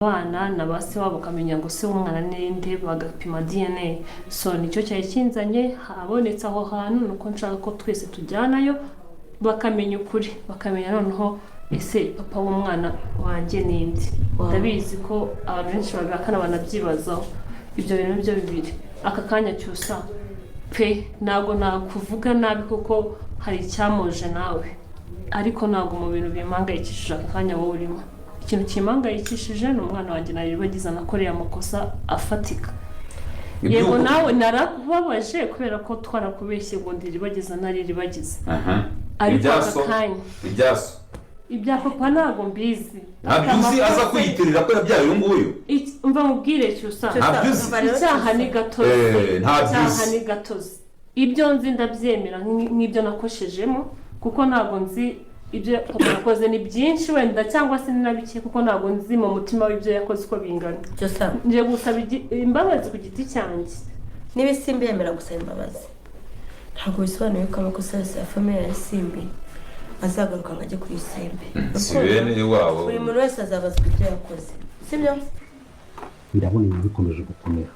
abana na base wabo kamenya ngo se umwana ninde bagapima DNA. So nicyo cyari kinzanye habonetse aho hantu nuko nshaka ko twese tujyanayo bakamenya ukuri, bakamenya noneho ese papa w'umwana wanjye ninde. Ndabizi ko abantu benshi bagakana banabyibazaho ibyo bintu byo bibiri. Aka kanya cyusa pe ntago nakuvuga nabi kuko hari icyamoje nawe, ariko ntago mu bintu bimangayikishije aka kanya wowe urimo. Ikintu kimangayikishije ni umwana wanjye naribagiza nakoreye amakosa afatika. Yego nawe narakubabaje kubera ko twarakubeshye ngo ndiribagiza nariribagiza. Ariko aka kanya ibya papa ntago mbizi. Ntabyuzi aza kwiyitirira ko yabyaye uyu nguyu. Umva mubwire cyusa. Icyaha ni gatozi. Icyaha ni gatozi. Ibyo nzi ndabyemera nk'ibyo nakoshejemo kuko ntago nzi ibyo papa yakoze ni byinshi wenda cyangwa se ninabike kuko ntago nzi mu mutima w'ibyo yakoze uko bingana. Nje gusaba imbabazi ku giti cyanjye. Nibisimbi yemera gusaba imbabazi. Ntago bisobanuye ko amakosa yose ya famille ya Simbi azagaruka ngajye kuri Simbi. Sibene wabo. Buri muntu wese azabazwa ibyo yakoze. Sibyo? Birabona ibintu bikomeje gukomera.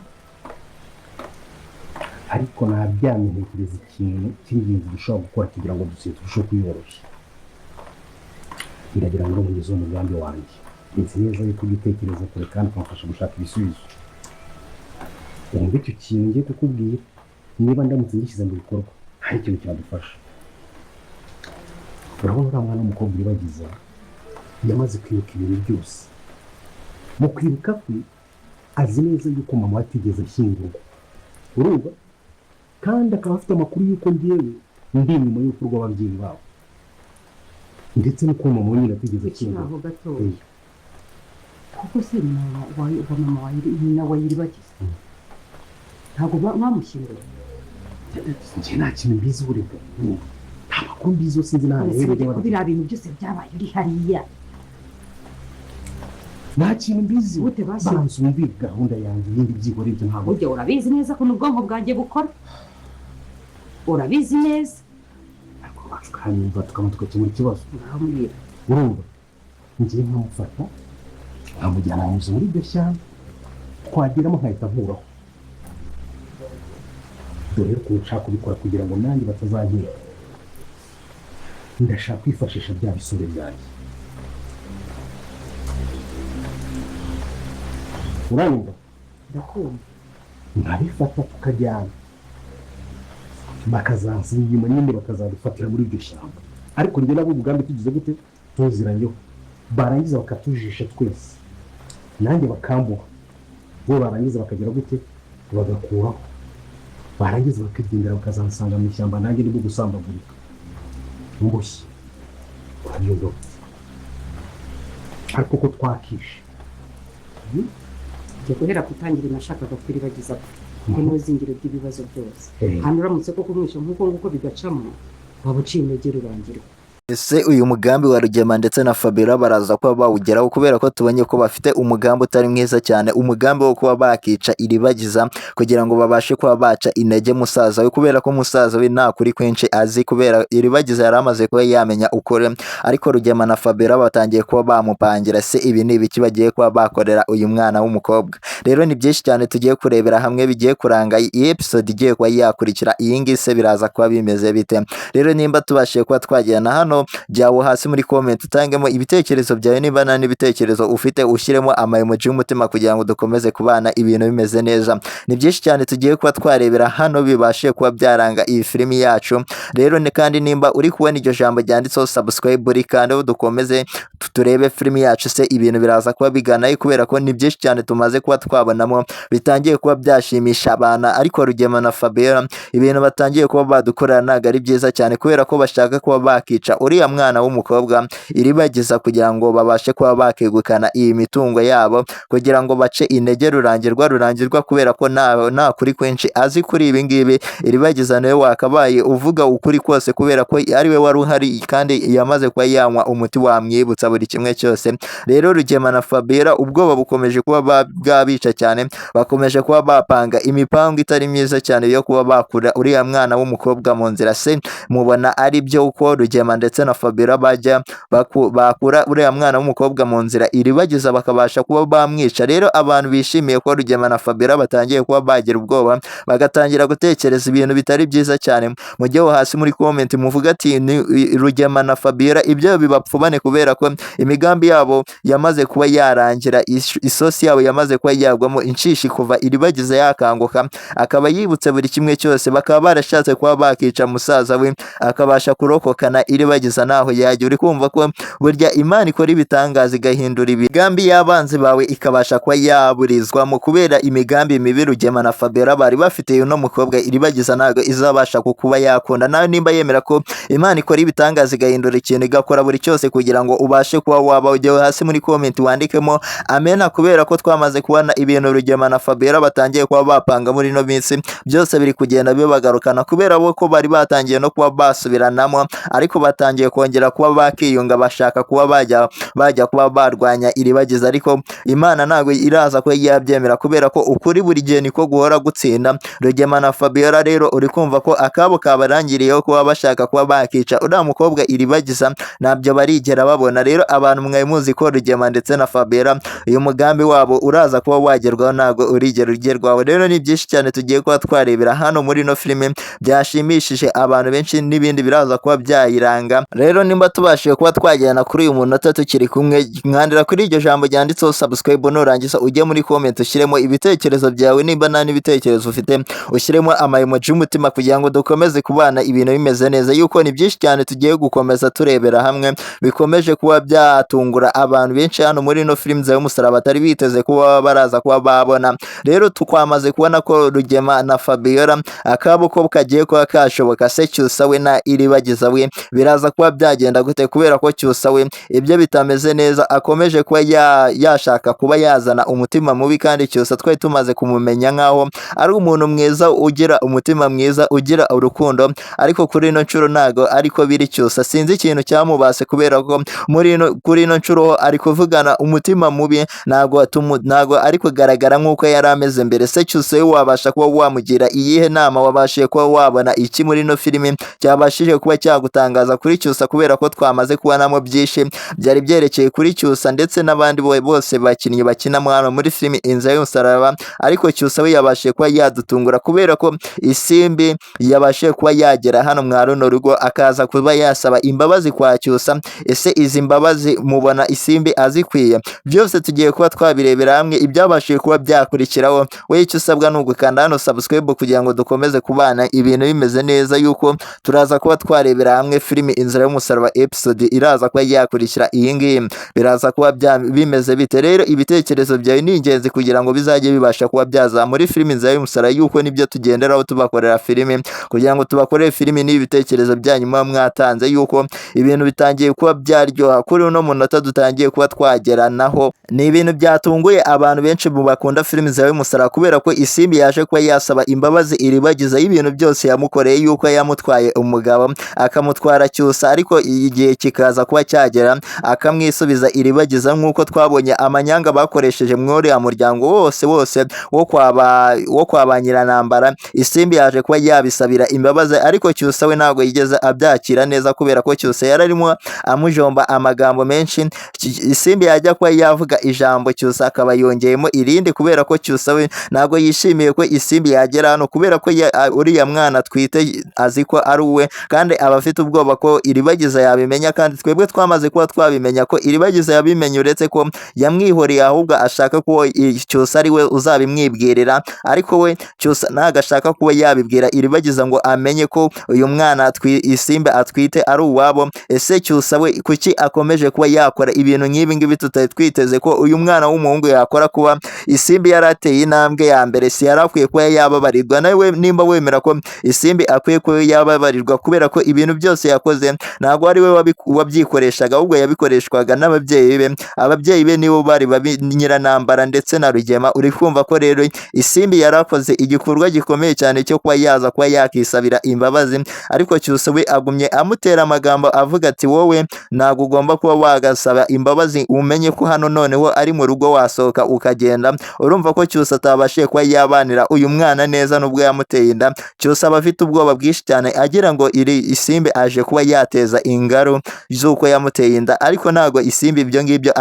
Ariko nabyamenyereza ikintu cy'ingenzi dushobora gukora kugira ngo turusheho kwiyoroshya. Biragira ngo mugize umugambi wanjye. Nzi neza yuko igitekerezo kure kandi kumfasha gushaka ibisubizo. Umva icyo kintu ngiye kukubwira, niba ndamutse ngishyize mu bikorwa hari ikintu cyadufasha. Urabona uriya mwana w'umukobwa iribagiza yamaze kwibuka ibintu byose. Mu kwibuka kwe azi neza yuko mama atigeze ashyingurwa. Urumva? Kandi akaba afite amakuru yuko ngewe ndi inyuma y'urupfu rw'ababyeyi babo. Ndetse nuko mama nyine atigeze ashyingurwa. Aho gato. Kuko se mama wa iribagiza. Ntabwo bamushyinguye. Njye nta kintu mbizi ureka. Nta makuru mbizi sinzi nta rero. Biriya bintu byose byabaye uri hariya. Nta kintu mbizi. Gute basi? Banzu mbi gahunda yanjye yindi byigore ibyo ntabwo. Ujya urabizi neza ko n'ubwonko bwanjye bukora. Urabizi neza. Ariko bakanyumva tukamukemura ikibazo. Urambwira. Urumva? Ngiye nkamufata nkamujyana mu nzu muri iryo shyamba twageramo nkahita nkuraho. Dore ko nshaka kubikora kugira ngo nanjye batazankira. Ndashaka kwifashisha bya bisore byanjye. Uranyumva? Ndakumva. Nkabifata tukajyana. Bakazansi inyuma nyine bakazadufatira muri iryo shyamba. Ariko njye nabo umugambi tugize gute tuziranyeho. Barangiza bakatujisha twese. Nanjye bakambuha. Bo barangiza bakagira gute bagakuraho. Barangiza bakagendera bakazansanga mu ishyamba nanjye ndi gusambagurika. Mbushye. Urabyumva? Ariko ko twakishe. Njye guhera kutangira nashakaga kwiribagiza n'uzingiro by'ibibazo byose. Hano uramutse ko kumwisha nk'uko bigacamo waba uciye intege rurangirwa. Ese uyu mugambi wa Rugema ndetse na Fabiola baraza kuba bawugeraho kubera ko tubonye ko bafite umugambi utari mwiza cyane, umugambi wo kuba bakica iribagiza kugira ngo babashe kuba baca intege musaza we, kubera ko musaza we nta kuri kwinshi azi, kubera iribagiza yari amaze kuba yamenya ukuri, ariko Rugema na Fabiola batangiye kuba bamupangira. Se ibi ni ibiki bagiye kuba bakorera uyu mwana w'umukobwa? Rero ni byinshi cyane tugiye kurebera hamwe bigiye kuranga iyi episode igiye kuba yakurikira iyi ngiyi. Se biraza kuba bimeze bite? Rero nimba tubashiye kuba twagirana hano jyawo hasi muri comment utangemo ibitekerezo byawe, niba nta n'ibitekerezo ufite ushyiremo emoji y'umutima kugira ngo dukomeze kubana ibintu bimeze neza. Ni byinshi cyane tugiye kuba twarebera hano bibashe kuba byaranga iyi filimi yacu. Rero ni kandi nimba uri kubona iryo jambo ryanditseho subscribe uri kandi dukomeze turebe filimi yacu. Se ibintu biraza kuba bigana kubera ko ni byinshi cyane tumaze kuba twabonamo bitangiye kuba byashimisha abana, ariko Rugema na Fabiola ibintu batangiye kuba badukorera ntago ari byiza cyane, kubera ko bashaka kuba bakica uriya mwana w'umukobwa iribagiza kugira ngo babashe kuba bakegukana iyi mitungo yabo, kugira ngo bace intege rurangirwa kubera ko nta kuri kwinshi azi kuri ibi ngibi. Iribagiza nawe wakabaye uvuga ukuri kose kubera ko ari we wari uhari kandi yamaze kuba yanywa umuti wamwibutsa buri kimwe cyose. Rero Rugema na Fabiola ubwoba bukomeje kuba bwabica cyane, bakomeje kuba bapanga imipango itari myiza cyane yo kuba bakura uriya mwana w'umukobwa mu nzira. Se mubona ari byo uko Rugema ndetse ndetse na Fabiola bakura uriya mwana w'umukobwa mu nzira iribagiza bakabasha kuba bamwica. Rero abantu bishimiye ko Rugema na Fabiola batangiye kuba bagira ubwoba bagatangira gutekereza ibintu bitari byiza cyane. Mujyeho hasi muri comment muvuga ati Rugema na Fabiola ibyo bibapfubane kubera ko imigambi yabo yamaze kuba yarangira, isosi yabo yamaze kuba yagwamo inshishi kuva iribagiza yakanguka akaba yibutse buri kimwe cyose. Bakaba barashatse kuba bakica musaza we akabasha kurokokana iribagiza naho yajya. Uri kumva ko burya Imana ikora ibitangaza igahindura imigambi y'abanzi bawe ikabasha kuba yaburizwamo kubera imigambi mibi Rugema na Fabiola bari bafite. Uno mukobwa iribagiza ntago izabasha kuba yakunda. Nawe nimba yemera ko Imana ikora ibitangaza igahindura ikintu igakora buri cyose kugira ngo ubashe kuba waba, ujye hasi muri comment wandikemo amena, kubera ko twamaze kubona ibintu Rugema na Fabiola batangiye kuba bapanga muri no minsi byose biri kugenda bibagarukana kubera ko bari batangiye no kuba basubiranamo, ariko batangiye kongera kuba bakiyunga bashaka kuba bajya kuba barwanya iribagiza. Ariko Imana ntago iraza ko yabyemera kubera ko ukuri buri gihe niko guhora gutsinda. Rugema na Fabiola rero uri kumva ko akabo kabarangiriyeho kuba bashaka kuba bakica uriya mukobwa iribagiza, ntabyo barigera babona. Rero abantu mwaye muzi ko Rugema ndetse na Fabiola uyu mugambi wabo uraza kuba wagerwaho ntago urigera ugerwaho. Rero ni byinshi cyane tugiye kuba twarebera hano muri no filime byashimishije abantu benshi n'ibindi biraza kuba byayiranga. Rero nimba tubashije kuba twajyana kuri uyu munota tukiri kumwe, mwandira kuri iryo jambo ryanditseho subscribe nurangiza ujye muri comment ushyiremo ibitekerezo byawe, nimba nta n'ibitekerezo ufite ushyiremo emoji y'umutima kugira ngo dukomeze kubana ibintu bimeze neza. Yuko ni byinshi cyane tugiye gukomeza turebera hamwe bikomeje kuba byatungura abantu benshi hano muri no filime y'umusaraba batari biteze kuba baraza kuba babona. Rero tukwamaze kubona ko Rugema na Fabiola akabo ko kagiye kuba kashoboka. Se Cyusa we na iribagiza we biraza kuba byagenda gute kubera ko Cyusa we ibyo bitameze neza akomeje kuba yashaka kuba yazana umutima mubi, kandi Cyusa twari tumaze kumumenya nkaho ari umuntu mwiza ugira umutima mwiza ugira urukundo, ariko kuri ino nshuro ntago ariko biri. Cyusa sinzi ikintu cyamubase kubera ko kuri ino nshuro ari kuvugana umutima mubi, ntago ari kugaragara nk'uko yari ameze mbere. Se Cyusa we wabasha kuba wamugira iyihe nama, wabashije kuba wabona iki muri no filime cyabashije kuba cyagutangaza kuri Cyusa, kubera ko twamaze kubonamo byinshi byari byerekeye kuri Cyusa ndetse n'abandi bose bakinnyi bakina hano muri filime Inzira y'umusaraba. Ariko Cyusa we yabashije kuba yadutungura kubera ko isimbi yabashije kuba yagera hano mwa runo rugo akaza kuba yasaba imbabazi kwa Cyusa. Ese izi mbabazi mubona isimbi azikwiye? Byose tugiye kuba twabirebera hamwe ibyabashije kuba byakurikiraho. We icyo usabwa ni ugukanda hano subscribe kugira ngo dukomeze kubana ibintu bimeze neza. Yuko turaza kuba twarebera hamwe filime Inzira y'umusaraba episode iraza kuba yakurikira iyi ngiyi biraza kuba bimeze bite. Rero ibitekerezo byawe ni ingenzi kugira ngo bizajye bibasha kuba byaza muri filime Inzira y'umusaraba, yuko nibyo tugenderaho tubakorera filime kugira ngo tubakorere filime n'ibitekerezo byanyu muba mwatanze. Yuko ibintu bitangiye kuba byaryoha kuri uno munota dutangiye kuba twageranaho, ni ibintu byatunguye abantu benshi mu bakunda filime Inzira y'umusaraba kubera ko isimbi yaje kuba yasaba imbabazi iribagiza y'ibintu byose yamukoreye, yuko yamutwaye umugabo akamutwara Cyusa, ariko igihe kikaza kuba cyagera akamwisubiza iribagiza, nk'uko twabonye amanyanga bakoresheje muri ya muryango wose wo kwa ba Nyiranambara. Isimbi yaje kuba yabisabira imbabazi, ariko Cyusa we ntabwo yigeze abyakira neza kubera ko Cyusa yararimo amujomba amagambo menshi. Isimbi yajya kuba yavuga ijambo Cyusa akaba yongeyemo irindi kubera ko Cyusa we ntabwo yishimiye ko isimbi yagera hano, kubera ko uriya mwana twite azi ko ari uwe, kandi aba afite ubwoba ko iribagiza yabimenya, kandi twebwe twamaze kuba twabimenya ko iribagiza yabimenye, uretse ko yamwihoreye ahubwo ashaka ko Cyusa ari we uzabimwibwirira. Ariko we Cyusa ntabwo ashaka kuba yabibwira iribagiza ngo amenye ko uyu mwana isimbi atwite ari uwabo. Ese Cyusa we kuki akomeje kuba yakora ibintu nk'ibi ngibi tutari twiteze ko uyu mwana w'umuhungu yakora? Kuba isimbi yarateye intambwe ya mbere, si yari akwiye kuba yababarirwa? Nawe nimba wemera ko isimbi akwiye kuba yababarirwa kubera ko ibintu byose yakoze ntabwo ari we wabyikoreshaga, ahubwo yabikoreshwaga n'ababyeyi be. Ababyeyi be nibo bari Nyiranambara ndetse na Rugema. Uri kumva ko rero isimbi yarakoze igikorwa gikomeye cyane cyo kuba yaza kuba yakisabira imbabazi, ariko Cyusa we agumye amutera amagambo avuga ati wowe ntabwo ugomba kuba wagasaba imbabazi, umenye ko hano noneho ari mu rugo wasohoka ukagenda. Urumva ko Cyusa atabashije kuba yabanira uyu mwana neza nubwo yamuteye inda. Cyusa aba afite ubwoba bwinshi cyane agira ngo iri isimbi aje kuba yateza ingaru z'uko yamuteye inda, ariko ntago isimbi ibyo ngibyo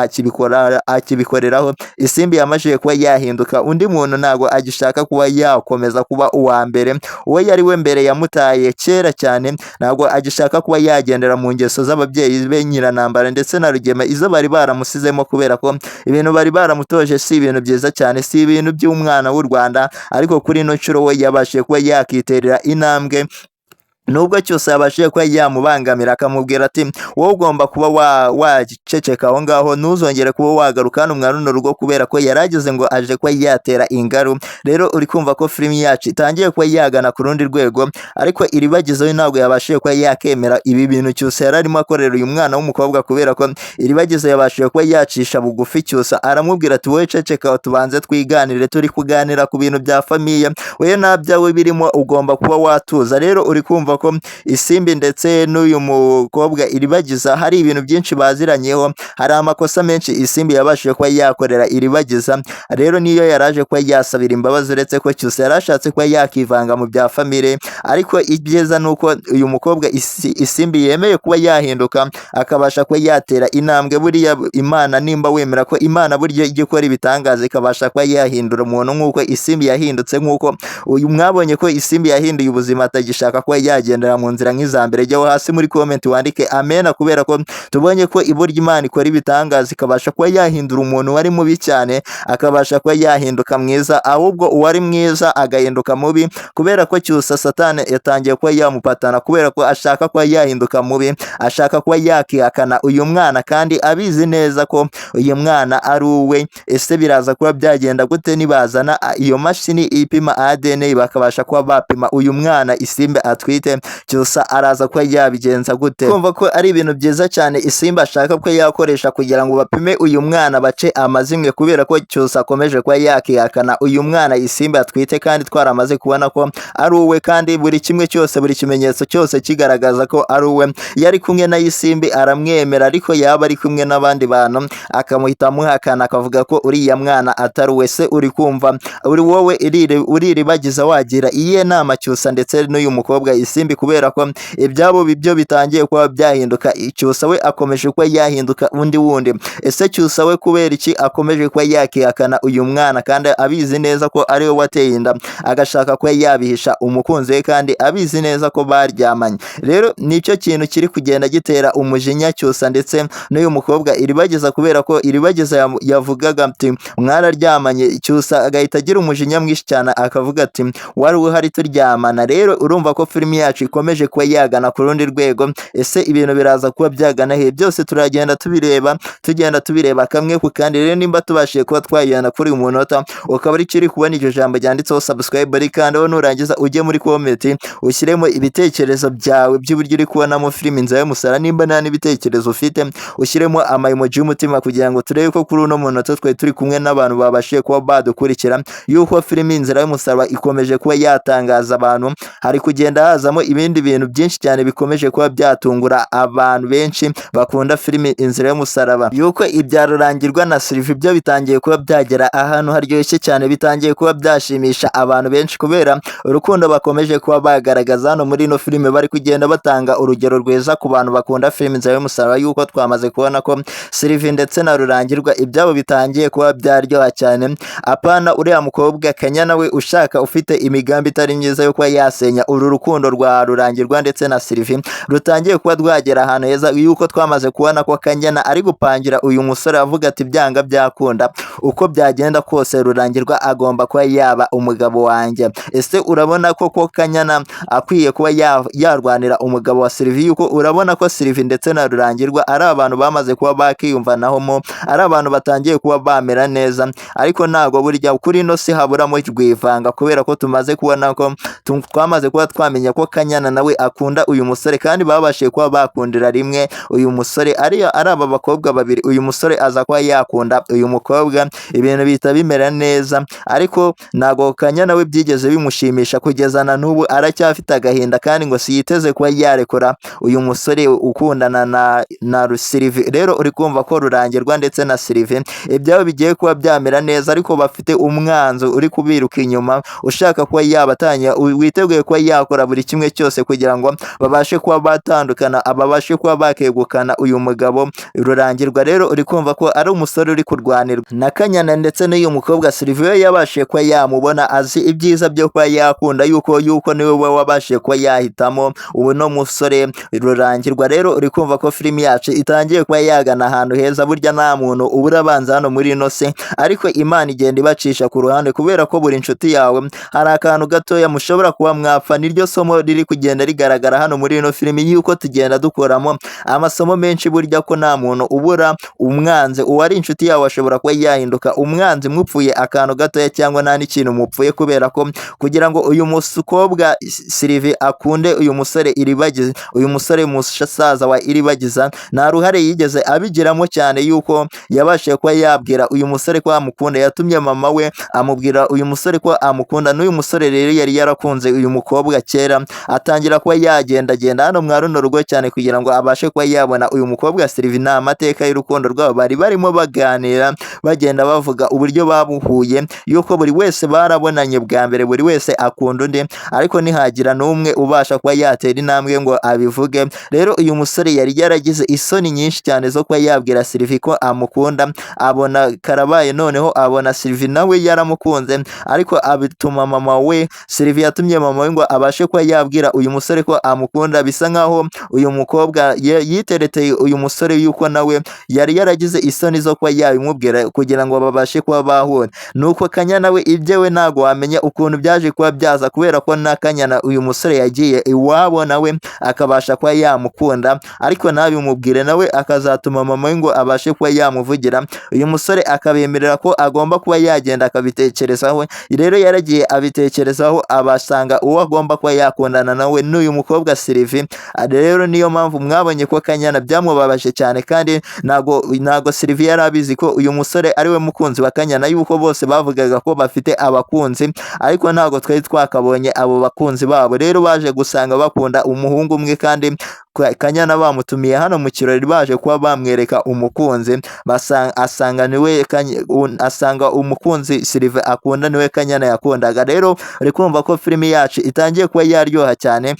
akibikoreraho. Isimbi yamajije kuba yahinduka undi muntu, ntago agishaka kuba yakomeza kuba uwa mbere, uwo yari we mbere yamutaye kera cyane, ntago agishaka kuba yagendera mu ngeso z'ababyeyi be Nyiranambara ndetse na Rugema izo bari baramusizemo, kubera ko ibintu bari baramutoje si ibintu byiza cyane, si ibintu by'umwana w'u Rwanda. Ariko kuri ino nshuro we yabashije kuba yakiterera intambwe, nubwo cyose yabashije kuba yamubangamira akamubwira ati wowe ugomba kuba waceceka aho ngaho, ntuzongere kuba wagaruka hano mwa runo rugo, kubera ko yarageze ngo aje kuba yatera ingaru. Rero uri kumva ko filimi yacu itangiye kuba yagana ku rundi rwego, ariko Iribagiza we ntabwo yabashije kuba yakemera ibi bintu cyose yari arimo akorera uyu mwana w'umukobwa, kubera ko Iribagiza yabashije kuba yacisha bugufi cyose, aramubwira ati wowe ceceka tubanze twiganire, turi kuganira ku bintu bya famiye, wowe nta byawe birimo, ugomba kuba watuza. Rero uri kumva ko isimbi ndetse n'uyu mukobwa Iribagiza hari ibintu byinshi baziranyeho, hari amakosa menshi isimbi yabashije kuba yakorera Iribagiza. Rero niyo yaraje kuba yasabira imbabazi, uretse ko cyose yarashatse kuba yakivanga mu bya famire, ariko ibyiza nuko uyu mukobwa isimbi yemeye kuba yahinduka akabasha kuba yatera intambwe. Buriya Imana, nimba wemera ko Imana buryo ijya ikora ibitangaza ikabasha kuba yahindura umuntu nk'uko isimbi yahindutse, nk'uko uyu mwabonye ko isimbi yahinduye ubuzima, atagishaka kuba yagendera mu nzira nk'iza mbere. Jyaho hasi muri comment wandike amena, kubera ko tubonye ko iburyo Imana ikora ibitangaza ikabasha kuba yahindura umuntu wari mubi cyane akabasha kuba yahinduka mwiza, ahubwo uwari mwiza agahinduka mubi, kubera ko cyusa Satani yatangiye kuba yamupatana, kubera ko ashaka kuba yahinduka mubi, ashaka kuba yakihakana uyu mwana kandi abizi neza ko uyu mwana ari uwe. Ese biraza kuba byagenda gute nibazana iyo mashini ipima ADN bakabasha kuba bapima uyu mwana isimbi atwite? Cyusa araza kuba yabigenza gute? Kumva ko ari ibintu byiza cyane isimbi ashaka ko yakoresha kugira ngo bapime uyu mwana bace amazimwe, kubera ko Cyusa akomeje kuba yakihakana uyu mwana isimbi atwite, kandi twaramaze kubona ko ari uwe, kandi buri kimwe cyose, buri kimenyetso cyose kigaragaza ko ari uwe. Yari kumwe na isimbi aramwemera, ariko yaba ari kumwe n'abandi bantu akamuhita amuhakana akavuga ko uriya mwana atari we. Se uri kumva, uri wowe Iribagiza wagira iyihe nama Cyusa ndetse n'uyu mukobwa isimbi, kubera ko ibyabo bibyo bitangiye kuba byahinduka, Cyusa we akomeje kuba yahinduka undi wundi. Ese Cyusa we kubera iki akomeje kuba yakihakana uyu mwana, kandi abizi neza ko ari we wateye inda, agashaka kuba yabihisha umukunzi we, kandi abizi neza ko baryamanye? Rero nicyo kintu kiri kugenda gitera umujinya Cyusa ndetse n'uyu mukobwa Iribagiza, kubera ko Iribagiza yavugaga ati mwararyamanye, Cyusa agahita agira umujinya mwinshi cyane akavuga ati wari uhari turyamana. Rero urumva ko filimi yacu ikomeje kuba yagana ku rundi rwego. Ese ibintu biraza kuba byagana he? Byose turagenda tubireba kamwe ku kandi. Rero nimba tubashije kuba twayana kuri uyu munota, ukaba ari kiri kubona iryo jambo ryanditseho subscribe, rikandaho, nurangiza ujye muri comment ushyiremo ibitekerezo byawe by'uburyo uri kubonamo filimi Inzira y'Umusaraba. Nimba nta n'ibitekerezo ufite ushyiremo emoji y'umutima, kugira ngo turebe ko kuri uno munota twari turi kumwe n'abantu babashije kuba badukurikira, yuko filimi Inzira y'Umusaraba ikomeje kuba yatangaza abantu. Hari kugenda hazamo ibindi bintu byinshi cyane bikomeje kuba byatungura abantu benshi bakunda filimi Inzira y'Umusaraba, yuko ibya Rurangirwa na Sylvie byo bitangiye kuba byagera ahantu haryoshye cyane, bitangiye kuba byashimisha abantu benshi, kubera urukundo bakomeje kuba bagaragaza hano muri ino filime. Bari kugenda batanga urugero rwiza ku bantu bakunda filimi Inzira y'Umusaraba, yuko twamaze kubona ko Sylvie ndetse na Rurangirwa ibyabo bitangiye kuba byaryoha cyane. Apana uriya mukobwa Kanyana we ushaka ufite imigambi itari myiza yo kuba yasenya uru rukundo rwa Rurangirwa ndetse na Sylvie, rutangiye kuba rwagera ahantu heza, yuko twamaze kubona ko Kanyana ari gupangira uyu musore avuga ati byanga byakunda, uko byagenda kose Rurangirwa agomba kuba yaba umugabo wanjye. Ese urabona ko Kanyana akwiye kuba yarwanira umugabo wa Sylvie? Yuko urabona ko Sylvie ndetse na Rurangirwa ari abantu bamaze kuba bakiyumvanaho, ari abantu batangiye kuba bamera neza, ariko ntago burya kuri ino si haburamo rwivanga, kubera ko tumaze kubona ko twamaze kuba twamenya ko Kanyana nawe akunda uyu musore, kandi babashije kuba bakundira rimwe uyu musore. Ari aba bakobwa babiri, uyu musore aza kuba yakunda uyu mukobwa, ibintu bihita bimera neza, ariko ntago Kanyana we byigeze bimushimisha kugeza na n'ubu, aracyafite agahinda, kandi ngo siyiteze kuba yarekura uyu musore ukundana na Sylvie. Rero uri kumva ko Rurangirwa ndetse na Sylvie ibyabo bigiye kuba byamera neza, ariko bafite umwanzo uri kubiruka inyuma ushaka kuba yabatanya, witeguye kuba yakora buri kimwe kimwe cyose kugira ngo babashe kuba batandukana ababashe kuba bakegukana uyu mugabo Rurangirwa rero uri kumva ko ari umusore uri kurwanirwa na Kanyana ndetse n'uyu mukobwa Sylvie yabashe kuba yamubona azi ibyiza byo kuba yakunda yuko niwe wabashe kuba yahitamo ubu no musore Rurangirwa rero uri kumva ko filimi yacu itangiye kuba yagana ahantu heza burya nta muntu ubura abanza hano muri ino se ariko Imana igenda ibacisha ku ruhande kubera ko buri nshuti yawe hari akantu gatoya mushobora kuba mwapfa niryo somo riri kugenda rigaragara hano muri ino filimi yuko tugenda dukoramo amasomo menshi burya ko nta muntu ubura umwanzi uwari inshuti yawe ashobora kuba yahinduka umwanzi mupfuye akantu gatoya cyangwa nta n'ikintu mupfuye kubera ko kugira ngo uyu mukobwa Sylvie akunde uyu musore Iribagiza uyu musore musaza wa Iribagiza nta ruhare yigeze abigiramo cyane yuko yabashije kuba yabwira uyu musore ko amukunda yatumye mama we amubwira uyu musore ko amukunda n'uyu musore rero yari yarakunze uyu mukobwa kera atangira kuba yagendagenda hano mwa runo rugo cyane kugira ngo abashe kuba yabona uyu mukobwa Sylvie nta mateka y'urukundo rwabo bari barimo baganira bagenda bavuga uburyo babuhuye yuko buri wese barabonanye bwa mbere buri wese akunda undi ariko nihagira n'umwe ubasha kuba yatera intambwe ngo abivuge rero uyu musore yari yaragize isoni nyinshi cyane zo kuba yabwira Sylvie ko amukunda abona karabaye noneho abona Sylvie nawe yaramukunze ariko abituma mama we Sylvie yatumye mama we ngo abashe kuba yabwira uyu musore ko amukunda bisa nkaho uyu mukobwa yitereteye uyu musore yuko nawe yari yaragize isoni zo kuba yabimubwira kugira ngo babashe kuba bahura nuko Kanyana we ibye we ntago wamenya ukuntu byaje kuba byaza kubera ko na Kanyana uyu musore yagiye iwabo nawe akabasha kuba yamukunda ariko nabimubwire nawe akazatuma mama we ngo abashe kuba yamuvugira uyu musore akabemerera ko agomba kuba yagenda akabitekerezaho rero yaragiye abitekerezaho abasanga uwo agomba kuba yakundana nawe n'uyu mukobwa Sylvie rero niyo mpamvu mwabonye ko Kanyana byamubabaje cyane kandi ntago Sylvie yari abizi ko uyu musore ari we mukunzi wa Kanyana yuko bose bavugaga ko bafite abakunzi ariko ntago twari twakabonye abo bakunzi babo rero baje gusanga bakunda umuhungu umwe kandi Kanyana bamutumiye hano mu kirori baje kuba bamwereka umukunzi asanga umukunzi Sylvie akunda niwe Kanyana yakundaga rero uri kumva ko filimi yacu itangiye kuba yaryoha cyane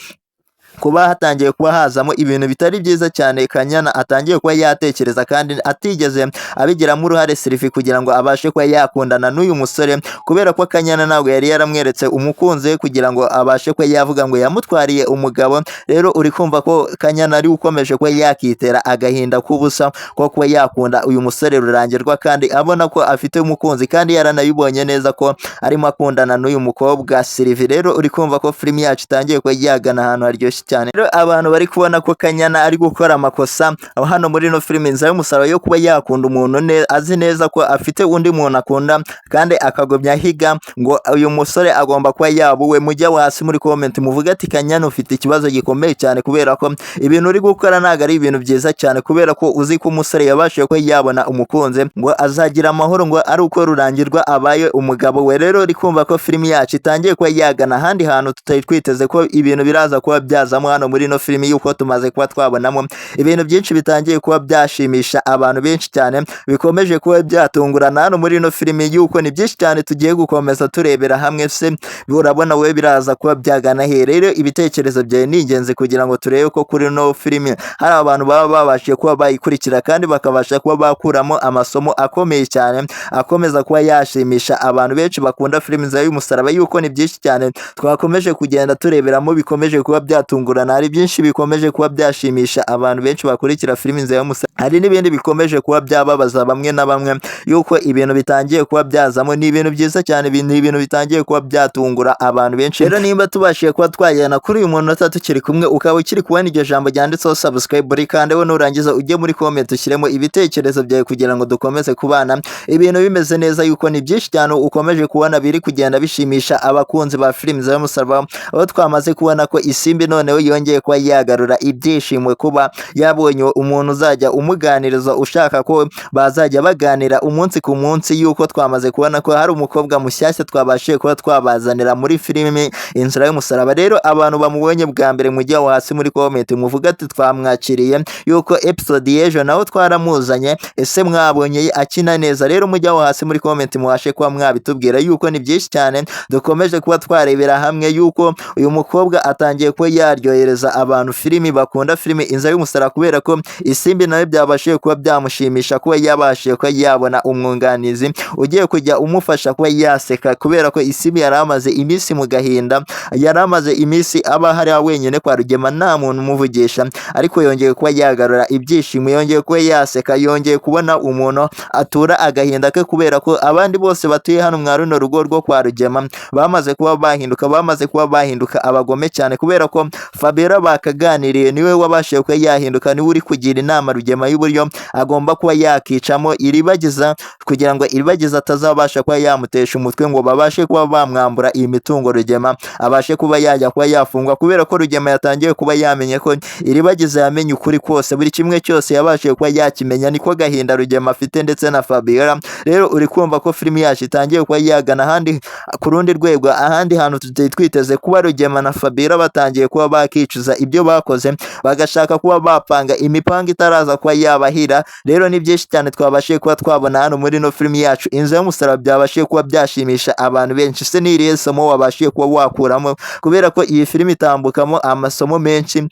kuba hatangiye kuba hazamo ibintu bitari byiza cyane Kanyana atangiye kuba yatekereza kandi atigeze abigiramo uruhare Sylvie kugira ngo abashe kuba yakundana n'uyu musore kubera ko Kanyana ntabwo yari yaramweretse umukunzi kugira ngo abashe kuba yavuga ngo yamutwariye umugabo rero uri kumva ko Kanyana ari ukomeje kuba yakitera agahinda k'ubusa ko kuba yakunda uyu musore Rurangirwa kandi abona ko afite umukunzi kandi yaranabibonye neza ko arimo akundana n'uyu mukobwa Sylvie rero uri kumva ko filimi yacu itangiye kuba yagana ahantu haryoshye cyane rero abantu bari kubona ko Kanyana ari gukora amakosa aho hano muri no filime INZIRA YU'UMUSARABA yo kuba yakunda umuntu azi neza ko afite undi muntu akunda kandi akagobya higa ngo uyu musore agomba kuba yabuwe mujya hasi muri comment muvuga ati Kanyana ufite ikibazo gikomeye cyane kubera ko ibintu uri gukora ntago ari ibintu byiza cyane kubera ko uzi ko umusore yabashije ko yabona umukunze ngo azagira amahoro ngo ari uko Rurangirwa abaye umugabo we rero uri kumva ko filimi yacu itangiye kuba yagana ahandi hantu tutari twiteze ko ibintu biraza kuba byaza hano muri no filimi yuko tumaze kuba twabonamo ibintu byinshi bitangiye kuba byashimisha abantu benshi cyane bikomeje kuba byatungurana hano muri no filimi yuko ni byinshi cyane tugiye gukomeza turebera hamwe se urabona we biraza kuba byagana he rero ibitekerezo byawe ni ingenzi kugira ngo turebe ko kuri no filimi hari abantu baba babashije kuba bayikurikira kandi bakabasha kuba bakuramo amasomo akomeye cyane akomeza kuba yashimisha abantu benshi bakunda filimi INZIRA YU'UMUSARABA yuko ni byinshi cyane twakomeje kugenda tureberamo bikomeje kuba byatungurana hari byinshi bikomeje kuba byashimisha abantu benshi bakurikira filimi INZIRA YU'UMUSARABA hari n'ibindi bikomeje kuba byababaza bamwe na bamwe yuko ibintu bitangiye kuba byazamo ni ibintu byiza cyane ibintu bitangiye kuba byatungura abantu benshi rero nimba tubashiye kuba twajyana kuri uyu munota tukiri kumwe ukaba ukiri kubona iryo jambo ryanditseho subscribe kandi we nurangiza ujye muri comment ushyiremo ibitekerezo byawe kugira ngo dukomeze kubana ibintu bimeze neza yuko ni byinshi cyane ukomeje kubona biri kugenda bishimisha abakunzi ba filimi INZIRA YU'UMUSARABA aho twamaze kubona ko isimbi none noneho yongeye kuba yagarura ibyishimo kuba yabonye umuntu uzajya umuganiriza ushaka ko bazajya baganira umunsi ku munsi, yuko twamaze kubona ko hari umukobwa mushyashya twabashije kuba twabazanira muri filimi Inzira y'Umusaraba. Rero abantu bamubonye bwa mbere mujya hasi muri comment muvuga ati twamwakiriye, yuko episode y'ejo naho twaramuzanye, ese mwabonye akina neza? Rero mujya hasi muri comment muwashe kuba mwabitubwira, yuko ni byinshi cyane dukomeje kuba twarebera hamwe, yuko uyu mukobwa atangiye kuba yaryohereza abantu filimi bakunda filimi Inzira y'Umusaraba, kubera ko isimbi nawe byabashije kuba byamushimisha kuba yabashije kuba yabona umwunganizi ugiye kujya umufasha kuba yaseka, kubera ko isimbi yari amaze iminsi mu gahinda, yari amaze iminsi aba hari wenyine kwa Rugema nta muntu umuvugisha, ariko yongeye kuba yagarura ibyishimo, yongeye kuba yaseka, yongeye kubona umuntu atura agahinda ke, kubera ko abandi bose batuye hano mwa runo rugo rwo kwa Rugema bamaze kuba bahinduka abagome cyane, kubera ko Fabiola bakaganiriye niwe wabashije kuba yahinduka, niwe uri kugira inama Rugema y'uburyo agomba kuba yakicamo Iribagiza, kugira ngo Iribagiza atazabasha kuba yamutesha umutwe ngo babashe kuba bamwambura iyi mitungo Rugema abashe kuba yajya kuba yafungwa, kubera ko Rugema yatangiye kuba yamenye ko Iribagiza yamenye ukuri kose, buri kimwe cyose yabashije kuba yakimenya, niko gahinda Rugema afite ndetse na Fabiola. Rero uri kumva ko filimi yacu itangiye kuba yagana ahandi ku rundi rwego, ahandi hantu tutari twiteze kuba Rugema na Fabiola batangiye kuba bakicuza ibyo bakoze, bagashaka kuba bapanga imipango itaraza kuba yabahira. Rero ni byinshi cyane twabashije kuba twabona hano muri no filimi yacu Inzira y'Umusaraba, byabashije kuba byashimisha abantu benshi. Se ni irihe somo wabashije kuba wakuramo, kubera ko iyi filimi itambukamo amasomo menshi,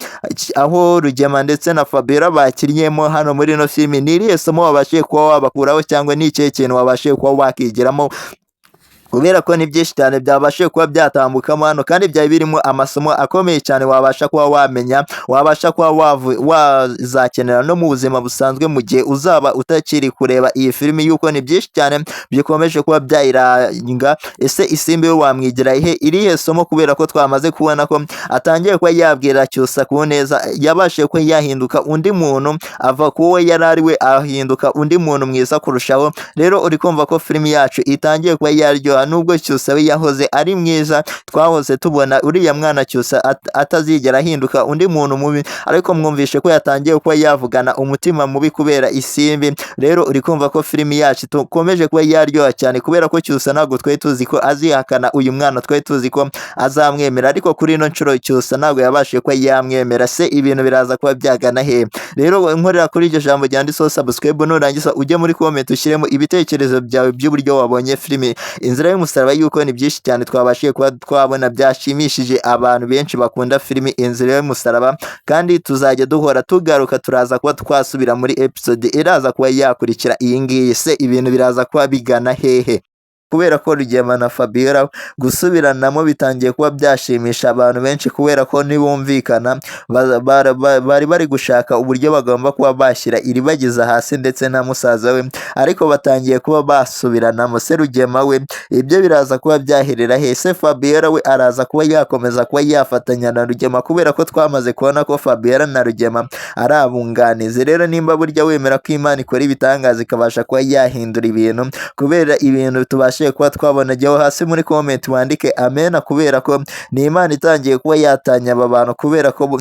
aho Rugema ndetse na Fabiola bakiryemo hano muri no filimi? Ni irihe somo wabashije kuba wabakuraho, cyangwa ni ikihe kintu wabashije kuba wakigiramo, kubera ko ni byinshi cyane byabashije kuba byatambukamo hano, kandi byari birimo amasomo akomeye cyane wabasha kuba wamenya, wabasha kuba wazakenera no mu buzima busanzwe mu gihe uzaba utakiri kureba iyi filimi, yuko ni byinshi cyane bikomeje kuba byayiranga. Ese isimbi we wamwigira ihe irihe somo, kubera ko twamaze kubona ko atangiye kuba yabwira Cyusa ku neza, yabashije kuba yahinduka undi muntu, ava kuwo yari ari we ahinduka undi muntu mwiza kurushaho. Rero uri kumva ko filimi yacu itangiye kuba yaryoha, nubwo Cyusa we yahoze ari mwiza, twahoze tubona uriya mwana Cyusa atazigera ahinduka undi muntu mubi, ariko mwumvishe ko yatangiye kuba yavugana umutima mubi kubera isimbi. Rero uri kumva ko filimi yacu tukomeje kuba yaryoha cyane, kubera ko Cyusa ntabwo twari tuzi ko azihakana uyu mwana, twari tuzi ko azamwemera, ariko kuri ino nshuro Cyusa ntabwo yabashije kuba yamwemera. Se ibintu biraza kuba byagana he? Rero nkorera kuri iryo jambo ryanditseho subscribe, nurangiza ujye muri comment ushyiremo ibitekerezo byawe by'uburyo wabonye filimi Inzira y'Umusaraba, yuko ni byinshi cyane twabashije kuba twabona byashimishije abantu benshi bakunda filimi Inzira y'Umusaraba, kandi tuzajya duhora tugaruka, turaza kuba twasubira muri episode iraza kuba yakurikira iyi ngiyi. Se ibintu biraza kuba bigana hehe? Kubera ko Rugema na Fabiola gusubiranamo bitangiye kuba byashimisha abantu benshi, kubera ko nibumvikana bari bari gushaka uburyo bagomba kuba bashyira Iribagiza hasi ndetse na musaza we, ariko batangiye kuba basubiranamo. Se Rugema we ibyo biraza kuba byaherera he? Se Fabiola we araza kuba yakomeza kuba yafatanya na Rugema, kubera ko twamaze kubona ko Fabiola na Rugema ari abunganizi. Rero nimba burya wemera ko Imana ikora ibitangaza ikabasha kuba yahindura ibintu, kubera ibintu tubashe kuba twabona, jyaho hasi muri comment wandike amena, kubera ko ni Imana itangiye kuba yatanya aba bantu, kubera ko